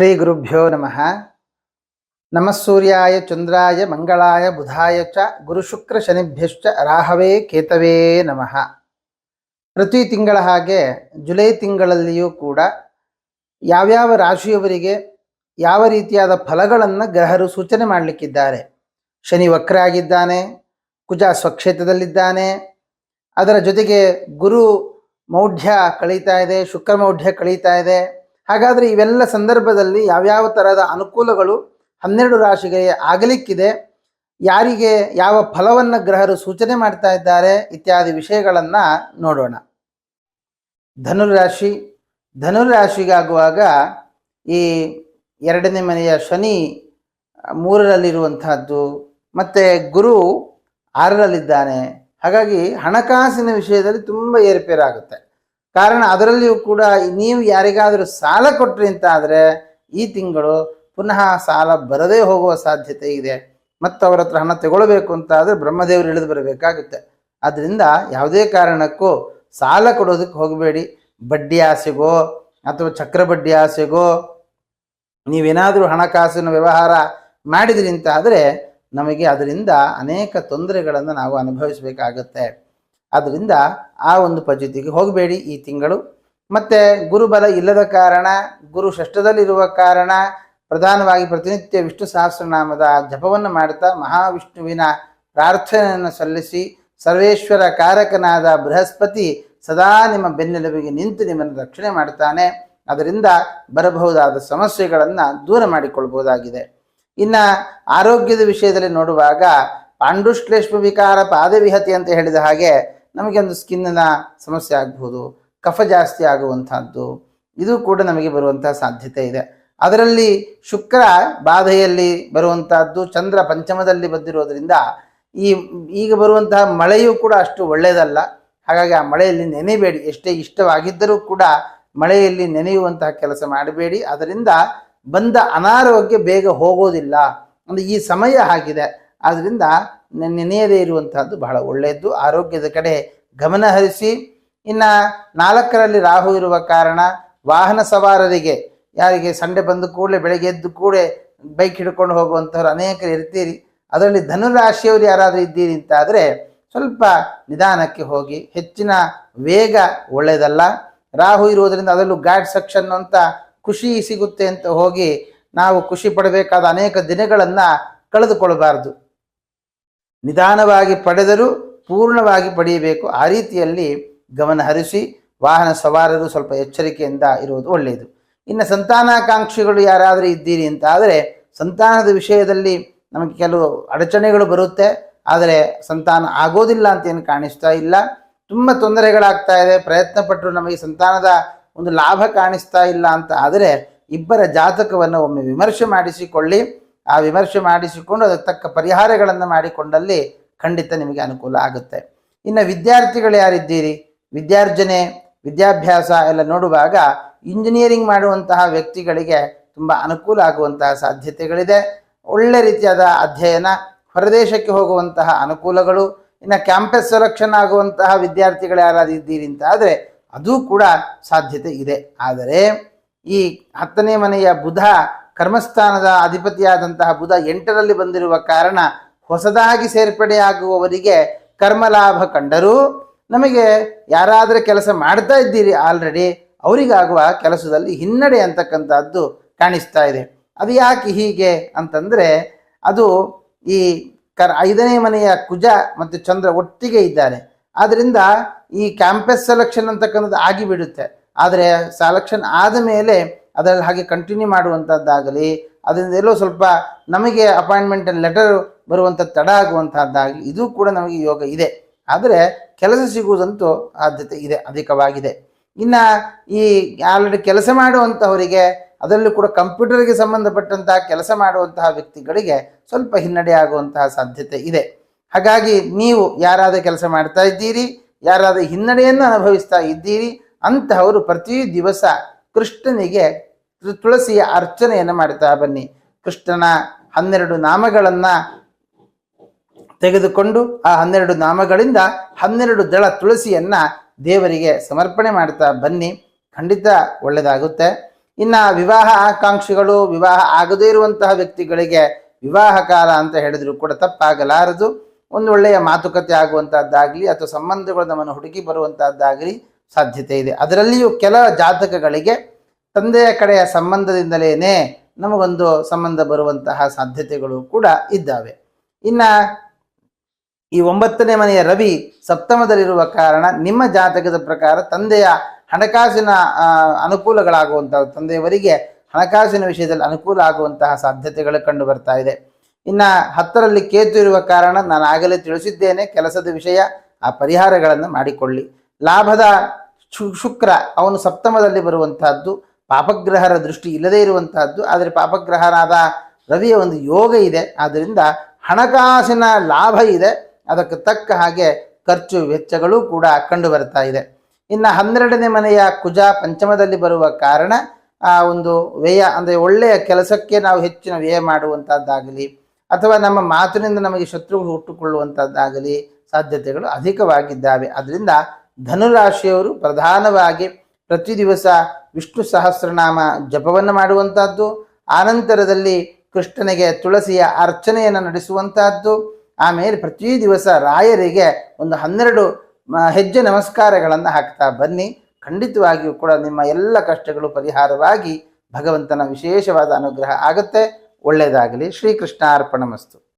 ಶ್ರೀ ಗುರುಭ್ಯೋ ನಮಃ. ನಮಃ ಸೂರ್ಯಾಯ ಚಂದ್ರಾಯ ಮಂಗಳಾಯ ಬುಧಾಯ ಚ ಗುರುಶುಕ್ರ ಶನಿಭ್ಯಶ್ಚ ರಾಹವೇ ಕೇತವೇ ನಮಃ. ಪ್ರತಿ ತಿಂಗಳ ಹಾಗೆ ಜುಲೈ ತಿಂಗಳಲ್ಲಿಯೂ ಕೂಡ ಯಾವ್ಯಾವ ರಾಶಿಯವರಿಗೆ ಯಾವ ರೀತಿಯಾದ ಫಲಗಳನ್ನು ಗ್ರಹರು ಸೂಚನೆ ಮಾಡಲಿಕ್ಕಿದ್ದಾರೆ. ಶನಿ ವಕ್ರ ಆಗಿದ್ದಾನೆ, ಕುಜ ಸ್ವಕ್ಷೇತ್ರದಲ್ಲಿದ್ದಾನೆ, ಅದರ ಜೊತೆಗೆ ಗುರು ಮೌಢ್ಯ ಕಳೀತಾ ಇದೆ, ಶುಕ್ರ ಮೌಢ್ಯ ಕಳೀತಾ ಇದೆ. ಹಾಗಾದರೆ ಇವೆಲ್ಲ ಸಂದರ್ಭದಲ್ಲಿ ಯಾವ್ಯಾವ ಥರದ ಅನುಕೂಲಗಳು 12 ರಾಶಿಗಳಿಗೆ ಆಗಲಿಕ್ಕಿದೆ, ಯಾರಿಗೆ ಯಾವ ಫಲವನ್ನು ಗ್ರಹರು ಸೂಚನೆ ಮಾಡ್ತಾ ಇದ್ದಾರೆ ಇತ್ಯಾದಿ ವಿಷಯಗಳನ್ನು ನೋಡೋಣ. ಧನುರಾಶಿ. ಧನುರಾಶಿಗಾಗುವಾಗ ಈ 2ನೇ ಮನೆಯ ಶನಿ 3ರಲ್ಲಿರುವಂತಹದ್ದು, ಮತ್ತು ಗುರು 6ರಲ್ಲಿದ್ದಾನೆ. ಹಾಗಾಗಿ ಹಣಕಾಸಿನ ವಿಷಯದಲ್ಲಿ ತುಂಬ ಏರುಪೇರಾಗುತ್ತೆ. ಕಾರಣ ಅದರಲ್ಲಿಯೂ ಕೂಡ ನೀವು ಯಾರಿಗಾದರೂ ಸಾಲ ಕೊಟ್ರಿ ಅಂತ ಆದರೆ ಈ ತಿಂಗಳು ಪುನಃ ಸಾಲ ಬರದೇ ಹೋಗುವ ಸಾಧ್ಯತೆ ಇದೆ. ಮತ್ತು ಅವರ ಹತ್ರ ಹಣ ತಗೊಳ್ಬೇಕು ಅಂತ ಆದರೆ ಬ್ರಹ್ಮದೇವರು ಇಳಿದು ಬರಬೇಕಾಗುತ್ತೆ. ಆದ್ದರಿಂದ ಯಾವುದೇ ಕಾರಣಕ್ಕೂ ಸಾಲ ಕೊಡೋದಕ್ಕೆ ಹೋಗಬೇಡಿ. ಬಡ್ಡಿ ಆಸೆಗೋ ಅಥವಾ ಚಕ್ರ ಬಡ್ಡಿ ಆಸೆಗೋ ನೀವೇನಾದರೂ ಹಣಕಾಸಿನ ವ್ಯವಹಾರ ಮಾಡಿದ್ರಿ ಅಂತ ಆದರೆ ನಮಗೆ ಅದರಿಂದ ಅನೇಕ ತೊಂದರೆಗಳನ್ನು ನಾವು ಅನುಭವಿಸಬೇಕಾಗತ್ತೆ. ಆದ್ದರಿಂದ ಆ ಒಂದು ಪದ್ಧತಿಗೆ ಹೋಗಬೇಡಿ ಈ ತಿಂಗಳು. ಮತ್ತು ಗುರುಬಲ ಇಲ್ಲದ ಕಾರಣ, ಗುರು ಷಷ್ಠದಲ್ಲಿರುವ ಕಾರಣ ಪ್ರಧಾನವಾಗಿ ಪ್ರತಿನಿತ್ಯ ವಿಷ್ಣು ಸಹಸ್ರನಾಮದ ಜಪವನ್ನು ಮಾಡ್ತಾ ಮಹಾವಿಷ್ಣುವಿನ ಪ್ರಾರ್ಥನೆಯನ್ನು ಸಲ್ಲಿಸಿ ಸರ್ವೇಶ್ವರ ಕಾರಕನಾದ ಬೃಹಸ್ಪತಿ ಸದಾ ನಿಮ್ಮ ಬೆನ್ನೆಲುಬಿಗೆ ನಿಂತು ನಿಮ್ಮನ್ನು ರಕ್ಷಣೆ ಮಾಡ್ತಾನೆ. ಅದರಿಂದ ಬರಬಹುದಾದ ಸಮಸ್ಯೆಗಳನ್ನು ದೂರ ಮಾಡಿಕೊಳ್ಬಹುದಾಗಿದೆ. ಇನ್ನು ಆರೋಗ್ಯದ ವಿಷಯದಲ್ಲಿ ನೋಡುವಾಗ ಪಾಂಡುಶ್ಲೇಷ್ಮ ವಿಕಾರ ಪಾದವಿಹತಿ ಅಂತ ಹೇಳಿದ ಹಾಗೆ ನಮಗೆ ಒಂದು ಸ್ಕಿನ್ನ ಸಮಸ್ಯೆ ಆಗ್ಬೋದು, ಕಫ ಜಾಸ್ತಿ ಆಗುವಂಥದ್ದು, ಇದು ಕೂಡ ನಮಗೆ ಬರುವಂತಹ ಸಾಧ್ಯತೆ ಇದೆ. ಅದರಲ್ಲಿ ಶುಕ್ರ ಬಾಧೆಯಲ್ಲಿ ಬರುವಂತಹದ್ದು, ಚಂದ್ರ ಪಂಚಮದಲ್ಲಿ ಬಂದಿರೋದ್ರಿಂದ ಈಗ ಬರುವಂತಹ ಮಳೆಯೂ ಕೂಡ ಅಷ್ಟು ಒಳ್ಳೆಯದಲ್ಲ. ಹಾಗಾಗಿ ಆ ಮಳೆಯಲ್ಲಿ ನೆನೆಯಬೇಡಿ. ಎಷ್ಟೇ ಇಷ್ಟವಾಗಿದ್ದರೂ ಕೂಡ ಮಳೆಯಲ್ಲಿ ನೆನೆಯುವಂತಹ ಕೆಲಸ ಮಾಡಬೇಡಿ. ಅದರಿಂದ ಬಂದ ಅನಾರೋಗ್ಯ ಬೇಗ ಹೋಗೋದಿಲ್ಲ. ಅಂದರೆ ಈ ಸಮಯ ಆಗಿದೆ. ಆದ್ದರಿಂದ ನೆನೆಯದೇ ಇರುವಂತಹದ್ದು ಬಹಳ ಒಳ್ಳೆಯದು. ಆರೋಗ್ಯದ ಕಡೆ ಗಮನ ಹರಿಸಿ. ಇನ್ನು 4ರಲ್ಲಿ ರಾಹು ಇರುವ ಕಾರಣ ವಾಹನ ಸವಾರರಿಗೆ, ಯಾರಿಗೆ ಸಂಡೆ ಬಂದ ಕೂಡಲೇ ಬೆಳಗ್ಗೆ ಎದ್ದು ಕೂಡಲೇ ಬೈಕ್ ಹಿಡ್ಕೊಂಡು ಹೋಗುವಂಥವ್ರು ಅನೇಕರು ಇರ್ತೀರಿ. ಅದರಲ್ಲಿ ಧನುರಾಶಿಯವರು ಯಾರಾದರೂ ಇದ್ದೀರಿ ಅಂತ ಆದರೆ ಸ್ವಲ್ಪ ನಿಧಾನಕ್ಕೆ ಹೋಗಿ. ಹೆಚ್ಚಿನ ವೇಗ ಒಳ್ಳೆಯದಲ್ಲ. ರಾಹು ಇರುವುದರಿಂದ ಅದರಲ್ಲೂ ಗಾಡ್ ಸೆಕ್ಷನ್ ಅಂತ ಖುಷಿ ಸಿಗುತ್ತೆ ಅಂತ ಹೋಗಿ ನಾವು ಖುಷಿ ಪಡಬೇಕಾದ ಅನೇಕ ದಿನಗಳನ್ನು ಕಳೆದುಕೊಳ್ಳಬಾರ್ದು. ನಿಧಾನವಾಗಿ ಪಡೆದರೂ ಪೂರ್ಣವಾಗಿ ಪಡೆಯಬೇಕು. ಆ ರೀತಿಯಲ್ಲಿ ಗಮನ ಹರಿಸಿ. ವಾಹನ ಸವಾರರು ಸ್ವಲ್ಪ ಎಚ್ಚರಿಕೆಯಿಂದ ಇರುವುದು ಒಳ್ಳೆಯದು. ಇನ್ನು ಸಂತಾನಾಕಾಂಕ್ಷಿಗಳು ಯಾರಾದರೂ ಇದ್ದೀರಿ ಅಂತ ಆದರೆ ಸಂತಾನದ ವಿಷಯದಲ್ಲಿ ನಮಗೆ ಕೆಲವು ಅಡಚಣೆಗಳು ಬರುತ್ತೆ. ಆದರೆ ಸಂತಾನ ಆಗೋದಿಲ್ಲ ಅಂತೇನು ಕಾಣಿಸ್ತಾ ಇಲ್ಲ. ತುಂಬ ತೊಂದರೆಗಳಾಗ್ತಾ ಇದೆ. ಪ್ರಯತ್ನ ಪಟ್ಟರು ನಮಗೆ ಸಂತಾನದ ಒಂದು ಲಾಭ ಕಾಣಿಸ್ತಾ ಇಲ್ಲ ಅಂತ ಆದರೆ ಇಬ್ಬರ ಜಾತಕವನ್ನು ಒಮ್ಮೆ ವಿಮರ್ಶೆ ಮಾಡಿಸಿಕೊಳ್ಳಿ. ಆ ವಿಮರ್ಶೆ ಮಾಡಿಸಿಕೊಂಡು ಅದಕ್ಕೆ ತಕ್ಕ ಪರಿಹಾರಗಳನ್ನು ಮಾಡಿಕೊಂಡಲ್ಲಿ ಖಂಡಿತ ನಿಮಗೆ ಅನುಕೂಲ ಆಗುತ್ತೆ. ಇನ್ನು ವಿದ್ಯಾರ್ಥಿಗಳು ಯಾರಿದ್ದೀರಿ, ವಿದ್ಯಾರ್ಜನೆ ವಿದ್ಯಾಭ್ಯಾಸ ಎಲ್ಲ ನೋಡುವಾಗ ಇಂಜಿನಿಯರಿಂಗ್ ಮಾಡುವಂತಹ ವ್ಯಕ್ತಿಗಳಿಗೆ ತುಂಬ ಅನುಕೂಲ ಆಗುವಂತಹ ಸಾಧ್ಯತೆಗಳಿದೆ. ಒಳ್ಳೆ ರೀತಿಯಾದ ಅಧ್ಯಯನ, ಹೊರದೇಶಕ್ಕೆ ಹೋಗುವಂತಹ ಅನುಕೂಲಗಳು. ಇನ್ನು ಕ್ಯಾಂಪಸ್ ಸೆಲೆಕ್ಷನ್ ಆಗುವಂತಹ ವಿದ್ಯಾರ್ಥಿಗಳು ಯಾರಾದರೂ ಇದ್ದೀರಿ ಅಂತ ಆದರೆ ಅದು ಕೂಡ ಸಾಧ್ಯತೆ ಇದೆ. ಆದರೆ ಈ 10ನೇ ಮನೆಯ ಬುಧ, ಕರ್ಮಸ್ಥಾನದ ಅಧಿಪತಿಯಾದಂತಹ ಬುಧ 8ರಲ್ಲಿ ಬಂದಿರುವ ಕಾರಣ ಹೊಸದಾಗಿ ಸೇರ್ಪಡೆಯಾಗುವವರಿಗೆ ಕರ್ಮಲಾಭ ಕಂಡರೂ ನಮಗೆ ಯಾರಾದರೆ ಕೆಲಸ ಮಾಡ್ತಾ ಇದ್ದೀರಿ ಆಲ್ರೆಡಿ ಅವರಿಗಾಗುವ ಕೆಲಸದಲ್ಲಿ ಹಿನ್ನಡೆ ಅಂತಕ್ಕಂಥದ್ದು ಕಾಣಿಸ್ತಾ ಇದೆ. ಅದು ಯಾಕೆ ಹೀಗೆ ಅಂತಂದರೆ ಅದು ಈ 5ನೇ ಮನೆಯ ಕುಜ ಮತ್ತು ಚಂದ್ರ ಒಟ್ಟಿಗೆ ಇದ್ದಾರೆ. ಆದ್ದರಿಂದ ಈ ಕ್ಯಾಂಪಸ್ ಸೆಲೆಕ್ಷನ್ ಅಂತಕ್ಕಂಥದ್ದು ಆಗಿಬಿಡುತ್ತೆ. ಆದರೆ ಸೆಲೆಕ್ಷನ್ ಆದ ಮೇಲೆ ಅದರಲ್ಲಿ ಹಾಗೆ ಕಂಟಿನ್ಯೂ ಮಾಡುವಂಥದ್ದಾಗಲಿ, ಅದರಿಂದ ಎಲ್ಲೋ ಸ್ವಲ್ಪ ನಮಗೆ ಅಪಾಯಿಂಟ್ಮೆಂಟ್ ಲೆಟರ್ ಬರುವಂಥ ತಡ ಆಗುವಂಥದ್ದಾಗಲಿ ಇದು ಕೂಡ ನಮಗೆ ಯೋಗ ಇದೆ. ಆದರೆ ಕೆಲಸ ಸಿಗುವುದಂತೂ ಸಾಧ್ಯತೆ ಇದೆ, ಅಧಿಕವಾಗಿದೆ. ಇನ್ನು ಈ ಆಲ್ರೆಡಿ ಕೆಲಸ ಮಾಡುವಂಥವರಿಗೆ, ಅದರಲ್ಲೂ ಕೂಡ ಕಂಪ್ಯೂಟರ್ಗೆ ಸಂಬಂಧಪಟ್ಟಂತಹ ಕೆಲಸ ಮಾಡುವಂತಹ ವ್ಯಕ್ತಿಗಳಿಗೆ ಸ್ವಲ್ಪ ಹಿನ್ನಡೆ ಆಗುವಂತಹ ಸಾಧ್ಯತೆ ಇದೆ. ಹಾಗಾಗಿ ನೀವು ಯಾರಾದರೂ ಕೆಲಸ ಮಾಡ್ತಾ ಇದ್ದೀರಿ, ಯಾರಾದರೂ ಹಿನ್ನಡೆಯನ್ನು ಅನುಭವಿಸ್ತಾ ಇದ್ದೀರಿ ಅಂತಹವರು ಪ್ರತಿ ದಿವಸ ಕೃಷ್ಣನಿಗೆ ತುಳಸಿಯ ಅರ್ಚನೆಯನ್ನು ಮಾಡ್ತಾ ಬನ್ನಿ. ಕೃಷ್ಣನ 12 ನಾಮಗಳನ್ನು ತೆಗೆದುಕೊಂಡು ಆ 12 ನಾಮಗಳಿಂದ 12 ದಳ ತುಳಸಿಯನ್ನು ದೇವರಿಗೆ ಸಮರ್ಪಣೆ ಮಾಡ್ತಾ ಬನ್ನಿ. ಖಂಡಿತ ಒಳ್ಳೆಯದಾಗುತ್ತೆ. ಇನ್ನು ವಿವಾಹ ಆಕಾಂಕ್ಷಿಗಳು, ವಿವಾಹ ಆಗದೇ ಇರುವಂತಹ ವ್ಯಕ್ತಿಗಳಿಗೆ ವಿವಾಹ ಕಾಲ ಅಂತ ಹೇಳಿದ್ರು ಕೂಡ ತಪ್ಪಾಗಲಾರದು. ಒಂದು ಒಳ್ಳೆಯ ಮಾತುಕತೆ ಆಗುವಂತಹದ್ದಾಗಲಿ ಅಥವಾ ಸಂಬಂಧಗಳು ನಮ್ಮನ್ನು ಹುಡುಕಿ ಬರುವಂತಹದ್ದಾಗಲಿ ಸಾಧ್ಯತೆ ಇದೆ. ಅದರಲ್ಲಿಯೂ ಕೆಲ ಜಾತಕಗಳಿಗೆ ತಂದೆಯ ಕಡೆಯ ಸಂಬಂಧದಿಂದಲೇ ನಮಗೊಂದು ಸಂಬಂಧ ಬರುವಂತಹ ಸಾಧ್ಯತೆಗಳು ಕೂಡ ಇದ್ದಾವೆ. ಇನ್ನು ಈ 9ನೇ ಮನೆಯ ರವಿ ಸಪ್ತಮದಲ್ಲಿರುವ ಕಾರಣ ನಿಮ್ಮ ಜಾತಕದ ಪ್ರಕಾರ ತಂದೆಯ ಹಣಕಾಸಿನ ಅನುಕೂಲಗಳಾಗುವಂತಹ, ತಂದೆಯವರಿಗೆ ಹಣಕಾಸಿನ ವಿಷಯದಲ್ಲಿ ಅನುಕೂಲ ಆಗುವಂತಹ ಸಾಧ್ಯತೆಗಳು ಕಂಡು ಬರ್ತಾ ಇದೆ. ಇನ್ನು 10ರಲ್ಲಿ ಕೇತು ಇರುವ ಕಾರಣ ನಾನು ಆಗಲೇ ತಿಳಿಸಿದ್ದೇನೆ, ಕೆಲಸದ ವಿಷಯ ಆ ಪರಿಹಾರಗಳನ್ನು ಮಾಡಿಕೊಳ್ಳಿ. ಲಾಭದ ಶುಕ್ರ ಅವನು ಸಪ್ತಮದಲ್ಲಿ ಬರುವಂತಹದ್ದು, ಪಾಪಗ್ರಹರ ದೃಷ್ಟಿ ಇಲ್ಲದೇ ಇರುವಂತಹದ್ದು. ಆದರೆ ಪಾಪಗ್ರಹರಾದ ರವಿಯ ಒಂದು ಯೋಗ ಇದೆ, ಆದ್ದರಿಂದ ಹಣಕಾಸಿನ ಲಾಭ ಇದೆ. ಅದಕ್ಕೆ ತಕ್ಕ ಹಾಗೆ ಖರ್ಚು ವೆಚ್ಚಗಳು ಕೂಡ ಕಂಡು ಬರ್ತಾ ಇದೆ. ಇನ್ನು 12ನೇ ಮನೆಯ ಕುಜ ಪಂಚಮದಲ್ಲಿ ಬರುವ ಕಾರಣ ಆ ಒಂದು ವ್ಯಯ ಅಂದರೆ ಒಳ್ಳೆಯ ಕೆಲಸಕ್ಕೆ ನಾವು ಹೆಚ್ಚಿನ ವ್ಯಯ ಮಾಡುವಂಥದ್ದಾಗಲಿ ಅಥವಾ ನಮ್ಮ ಮಾತಿನಿಂದ ನಮಗೆ ಶತ್ರುಗಳು ಹುಟ್ಟುಕೊಳ್ಳುವಂಥದ್ದಾಗಲಿ ಸಾಧ್ಯತೆಗಳು ಅಧಿಕವಾಗಿದ್ದಾವೆ. ಅದರಿಂದ ಧನುರಾಶಿಯವರು ಪ್ರಧಾನವಾಗಿ ಪ್ರತಿ ದಿವಸ ವಿಷ್ಣು ಸಹಸ್ರನಾಮ ಜಪವನ್ನು ಮಾಡುವಂಥದ್ದು, ಆನಂತರದಲ್ಲಿ ಕೃಷ್ಣನಿಗೆ ತುಳಸಿಯ ಅರ್ಚನೆಯನ್ನು ನಡೆಸುವಂತಹದ್ದು, ಆಮೇಲೆ ಪ್ರತಿ ದಿವಸ ರಾಯರಿಗೆ ಒಂದು 12 ಹೆಜ್ಜೆ ನಮಸ್ಕಾರಗಳನ್ನು ಹಾಕ್ತಾ ಬನ್ನಿ. ಖಂಡಿತವಾಗಿಯೂ ಕೂಡ ನಿಮ್ಮ ಎಲ್ಲ ಕಷ್ಟಗಳು ಪರಿಹಾರವಾಗಿ ಭಗವಂತನ ವಿಶೇಷವಾದ ಅನುಗ್ರಹ ಆಗುತ್ತೆ. ಒಳ್ಳೆಯದಾಗಲಿ. ಶ್ರೀಕೃಷ್ಣಾರ್ಪಣಮಸ್ತು.